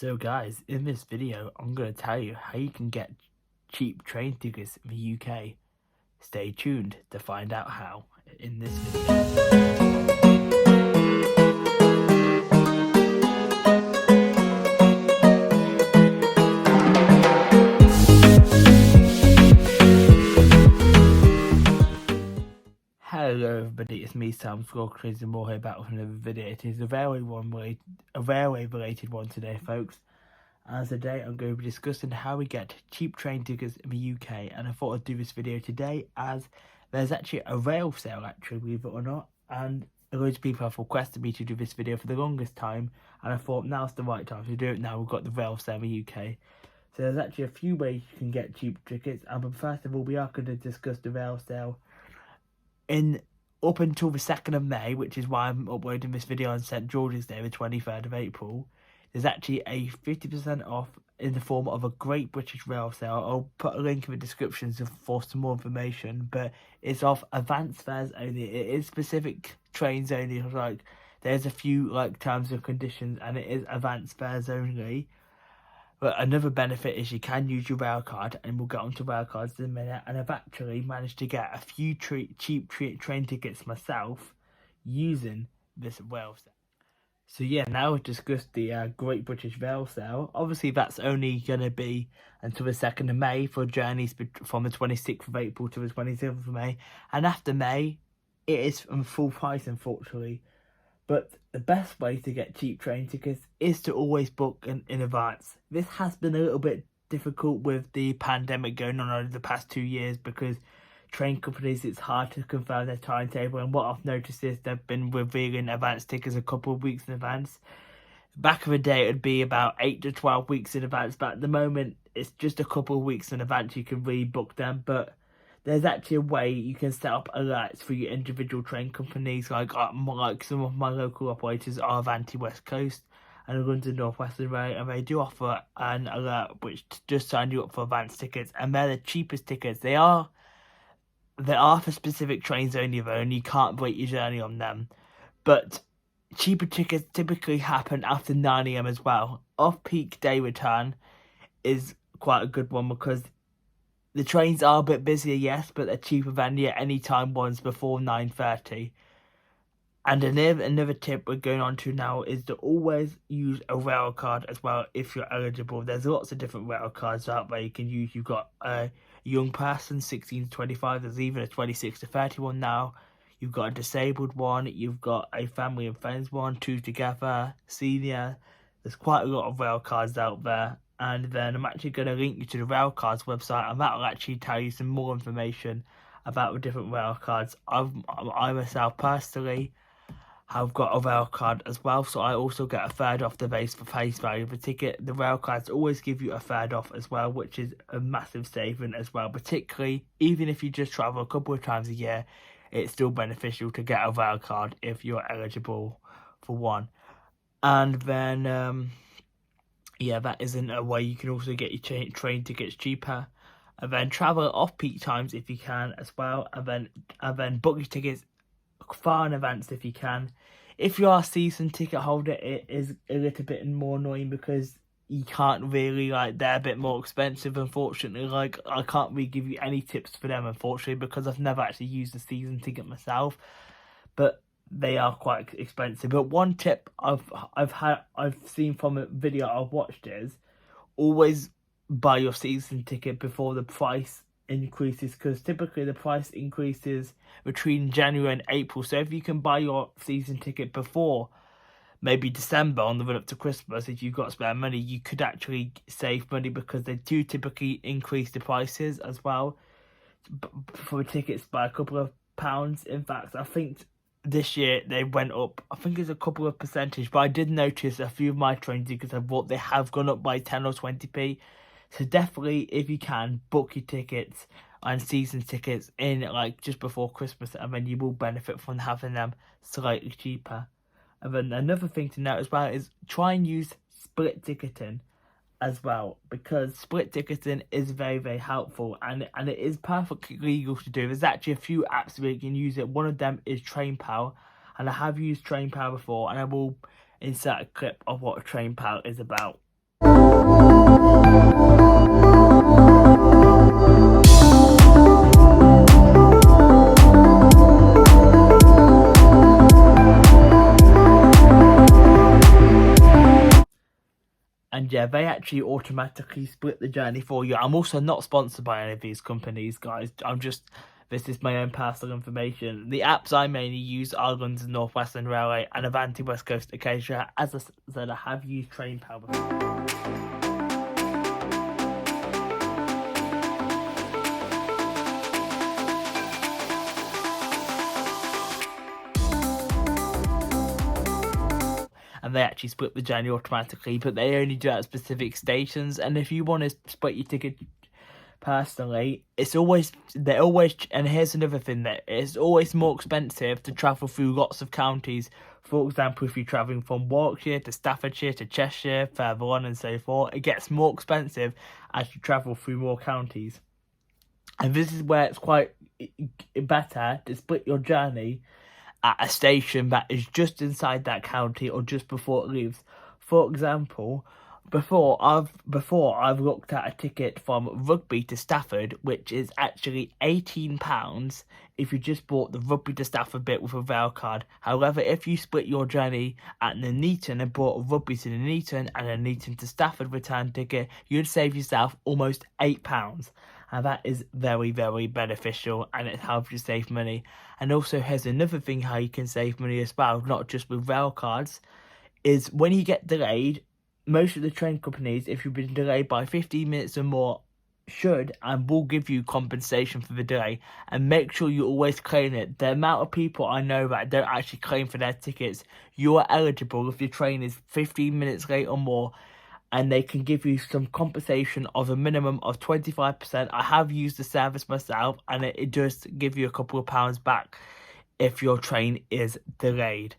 So guys, in this video, I'm going to tell you how you can get cheap train tickets in the UK. Stay tuned to find out how in this video. Hello everybody, it's me Sam Scroggs and more here back with another video. It is a railway related one today, folks. And today I'm going to be discussing how we get cheap train tickets in the UK, and I thought I'd do this video today as there's actually a rail sale, believe it or not, and loads of people have requested me to do this video for the longest time, and I thought now's the right time to do it. Now we've got the rail sale in the UK. So there's actually a few ways you can get cheap tickets, but first of all we are going to discuss the rail sale up until the 2nd of May, which is why I'm uploading this video on St George's Day, the 23rd of April. There's actually a 50% off in the form of a Great British Rail sale. I'll put a link in the description for some more information, but it's off advanced fares only. It is specific trains only, like there's a few terms and conditions, and it is advanced fares only. But another benefit is you can use your rail card, and we'll get onto rail cards in a minute. And I've actually managed to get a few cheap train tickets myself using this rail sale. So yeah, now we've discussed the Great British Rail sale. Obviously that's only going to be until the 2nd of May for journeys from the 26th of April to the 27th of May. And after May, it is full price, unfortunately. But the best way to get cheap train tickets is to always book in advance. This has been a little bit difficult with the pandemic going on over the past 2 years, because train companies, it's hard to confirm their timetable, and what I've noticed is they've been revealing advance tickets a couple of weeks in advance. Back in the day, it would be about 8 to 12 weeks in advance, but at the moment it's just a couple of weeks in advance you can rebook them. But there's actually a way you can set up alerts for your individual train companies, like some of my local operators are Avanti West Coast and London North Western Rail, and they do offer an alert which just sign you up for advance tickets, and they're the cheapest tickets. They are for specific trains only though, and you can't break your journey on them. But cheaper tickets typically happen after 9 AM as well. Off-peak day return is quite a good one, because the trains are a bit busier, yes, but they're cheaper than your anytime ones before 9:30. And another tip we're going on to now is to always use a rail card as well if you're eligible. There's lots of different rail cards out there you can use. You've got a young person, 16 to 25. There's even a 26 to 31 now. You've got a disabled one. You've got a family and friends one, two together, senior. There's quite a lot of rail cards out there. And then I'm actually going to link you to the railcards website, and that will actually tell you some more information about the different railcards. I myself personally have got a railcard as well, so I also get a third off the face value of the ticket. The railcards always give you a third off as well, which is a massive saving as well. Particularly, even if you just travel a couple of times a year, it's still beneficial to get a railcard if you're eligible for one. And then yeah, that isn't a way you can also get your train tickets cheaper. And then travel off-peak times if you can as well. And then book your tickets far in advance if you can. If you are a season ticket holder, it is a little bit more annoying, because you can't really, they're a bit more expensive, unfortunately. I can't really give you any tips for them, unfortunately, because I've never actually used a season ticket myself. But they are quite expensive. But one tip I've seen from a video I've watched is always buy your season ticket before the price increases, because typically the price increases between January and April. So if you can buy your season ticket before maybe December, on the run up to Christmas, if you've got spare money, you could actually save money, because they do typically increase the prices as well for tickets by a couple of pounds. In fact, I think this year they went up, I think it's a couple of percentage, but I did notice a few of my train tickets I bought, they have gone up by 10 or 20p. So definitely, if you can, book your tickets and season tickets in just before Christmas, and then you will benefit from having them slightly cheaper. And then another thing to note as well is try and use split ticketing as well, because split ticketing is very, very helpful, and it is perfectly legal to do. There's actually a few apps where you can use it. One of them is TrainPal, and I have used TrainPal before, and I will insert a clip of what TrainPal is about. And yeah, they actually automatically split the journey for you. I'm also not sponsored by any of these companies, guys. This is my own personal information. The apps I mainly use are London North Western Railway and Avanti West Coast Acacia. As I said, I have used TrainPal before. And they actually split the journey automatically, but they only do it at specific stations. And if you want to split your ticket personally, and here's another thing, that it's always more expensive to travel through lots of counties. For example, if you're travelling from Warwickshire to Staffordshire to Cheshire, further on and so forth, it gets more expensive as you travel through more counties. And this is where it's quite better to split your journey at a station that is just inside that county or just before it leaves. For example, before I've looked at a ticket from Rugby to Stafford, which is actually £18 if you just bought the Rugby to Stafford bit with a rail card. However, if you split your journey at Nuneaton and bought a Rugby to Nuneaton and a Nuneaton to Stafford return ticket, you'd save yourself almost £8. And that is very, very beneficial, and it helps you save money. And also, here's another thing how you can save money as well, not just with rail cards, is when you get delayed, most of the train companies, if you've been delayed by 15 minutes or more, should and will give you compensation for the delay. And make sure you always claim it. The amount of people I know that don't actually claim for their tickets, you are eligible if your train is 15 minutes late or more, and they can give you some compensation of a minimum of 25%. I have used the service myself, and it does give you a couple of pounds back if your train is delayed.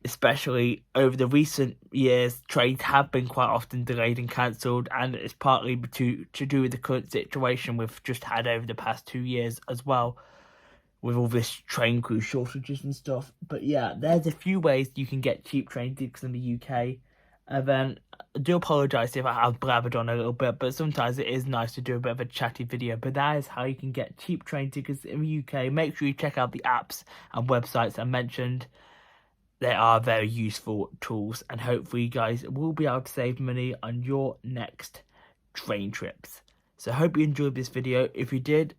Especially over the recent years, trains have been quite often delayed and cancelled, and it's partly to do with the current situation we've just had over the past 2 years as well, with all this train crew shortages and stuff. But yeah, there's a few ways you can get cheap train tickets in the UK. And then I do apologise if I have blabbered on a little bit, but sometimes it is nice to do a bit of a chatty video. But that is how you can get cheap train tickets in the UK. Make sure you check out the apps and websites I mentioned. They are very useful tools, and hopefully you guys will be able to save money on your next train trips. So I hope you enjoyed this video. If you did,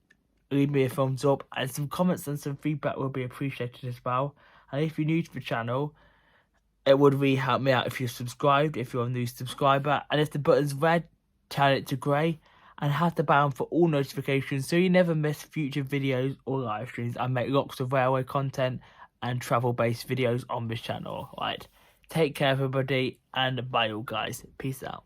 leave me a thumbs up, and some comments and some feedback will be appreciated as well. And if you're new to the channel, it would really help me out if you're subscribed, if you're a new subscriber. And if the button's red, turn it to grey, and have the bell for all notifications so you never miss future videos or live streams. I make lots of railway content and travel-based videos on this channel. Right, take care everybody, and bye all guys. Peace out.